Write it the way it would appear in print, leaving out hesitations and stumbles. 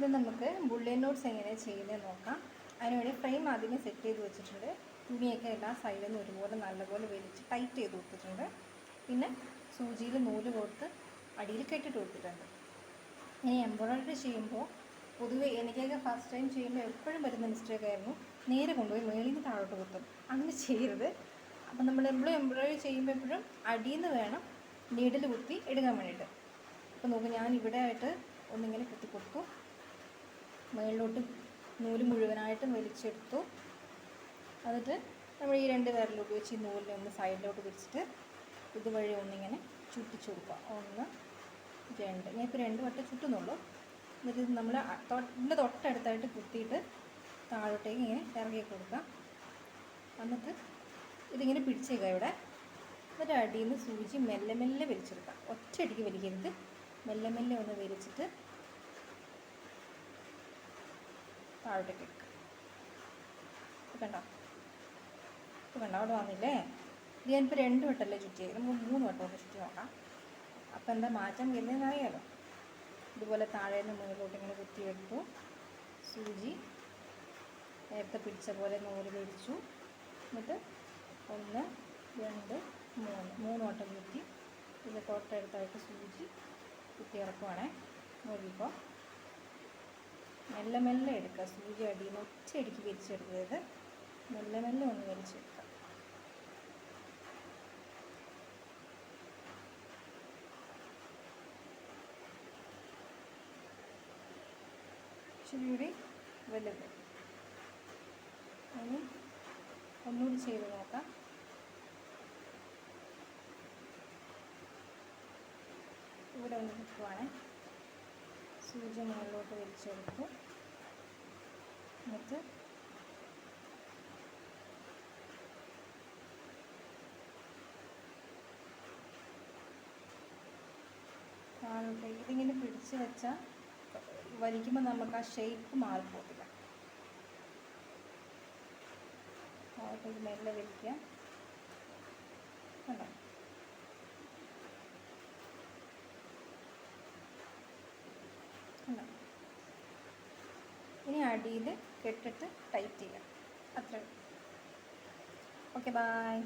ഇത് നമുക്ക് ബുള്ളൻ നോട്ട്സ് എങ്ങനെ ചെയ്യുന്നത് നോക്കാം. അതിനുവേണ്ടി ഫ്രെയിം ആദ്യമേ സെറ്റ് ചെയ്ത് വെച്ചിട്ടുണ്ട്. തുണിയൊക്കെ എല്ലാ സൈഡിൽ നിന്ന് ഒരുപോലെ നല്ലപോലെ വലിച്ച് ടൈറ്റ് ചെയ്ത് കൊടുത്തിട്ടുണ്ട്. പിന്നെ സൂചിയിൽ നൂല് കൊടുത്ത് അടിയിൽ കെട്ടിട്ട് കൊടുത്തിട്ടുണ്ട്. ഇനി എംബ്രോയ്ഡറി ചെയ്യുമ്പോൾ പൊതുവെ എനിക്കൊക്കെ ഫസ്റ്റ് ടൈം ചെയ്യുമ്പോൾ എപ്പോഴും വരുന്ന മിസ്റ്റേക്ക് ആയിരുന്നു, നേരെ കൊണ്ടുപോയി മേളിൽ നിന്ന് താഴോട്ട് കുത്തും. അങ്ങനെ ചെയ്യരുത്. അപ്പം നമ്മൾ എംബ്രോയ്ഡറി ചെയ്യുമ്പോൾ എപ്പോഴും അടിയിൽ നിന്ന് വേണം നീഡിൽ കുത്തി എടുക്കാൻ വേണ്ടിയിട്ട്. അപ്പോൾ നോക്ക്, ഞാൻ ഇവിടെ ആയിട്ട് ഒന്നിങ്ങനെ കുത്തി കൊടുത്തു, മുകളിലോട്ട് നൂല് മുഴുവനായിട്ടും വലിച്ചെടുത്തു. എന്നിട്ട് നമ്മൾ ഈ 2 വിരൽ ഉപയോഗിച്ച് ഈ നൂലിനെ ഒന്ന് സൈഡിലോട്ട് പിടിച്ചിട്ട് ഇതുവഴി ഒന്നിങ്ങനെ ചുറ്റിച്ചു കൊടുക്കുക. 1 2, ഞാൻ ഇപ്പോൾ 2 വട്ടം ചുറ്റുന്നുള്ളൂ. എന്നിട്ട് ഇത് നമ്മൾ ഇതിൻ്റെ തൊട്ടടുത്തായിട്ട് കുത്തിയിട്ട് താഴോട്ടേക്ക് ഇങ്ങനെ ഇറങ്ങി കൊടുക്കാം. എന്നിട്ട് ഇതിങ്ങനെ പിടിച്ചേക്കുക ഇവിടെ. എന്നിട്ട് അടിയിൽ നിന്ന് സൂചി മെല്ലെ മെല്ലെ വലിച്ചെടുക്കാം. ഒറ്റയടിക്ക് വലിക്കരുത്, മെല്ലെ മെല്ലെ ഒന്ന് വലിച്ചിട്ട് താഴോട്ടേക്ക് എടുക്കുക. കണ്ടോ, അവിടെ വന്നില്ലേ? ഇത് ഞാനിപ്പോൾ 2 വട്ടമല്ലേ ചുറ്റിയത്, നമുക്ക് 3 വട്ടം ഒന്ന് ചുറ്റി നോക്കാം. അപ്പോൾ എന്താ മാറ്റം വരുന്നതെന്ന് അറിയാമല്ലോ. ഇതുപോലെ താഴെ നിന്ന് മുകളിലോട്ട് ഇങ്ങനെ കുത്തിയെടുത്തു. സൂചി നേരത്തെ പിടിച്ച പോലെ നൂല് പിടിച്ചു. എന്നിട്ട് 1 2 3 വട്ടം കുത്തി ഇത് തൊട്ടടുത്തായിട്ട് സൂചി കുത്തി ഇറക്കുവാണേ. നോക്കിക്കോ, മെല്ലെ മെല്ലെ എടുക്കുക. സൂചി അടിയിൽ നിന്ന് ഒറ്റയടിക്ക് വലിച്ചെടുക്കരുത്, മെല്ലെ മെല്ലെ ഒന്ന് വലിച്ചെടുക്കുക. ഇച്ചിരി വലുത്. ഇനി ഒന്നുകൂടി ചെയ്ത് നോക്കാം. ഇവിടെ ഒന്ന് കിട്ടുവാണേ. സൂചി മുകളിലോട്ട് വലിച്ചെടുത്തു. എന്നിട്ട് താഴോട്ടേക്ക് ഇതിങ്ങനെ പിടിച്ച് വെച്ചാൽ വലിക്കുമ്പോൾ നമുക്ക് ആ ഷേപ്പ് മാറിപ്പോകില്ല. താഴോട്ടേക്ക് മെല്ലെ വലിക്കുക. കണ്ടോ, കണ്ടോ? ഇനി അടിയിൽ കെട്ടിട്ട് ടൈറ്റ് ചെയ്യാം. അത്രയും. Okay, by.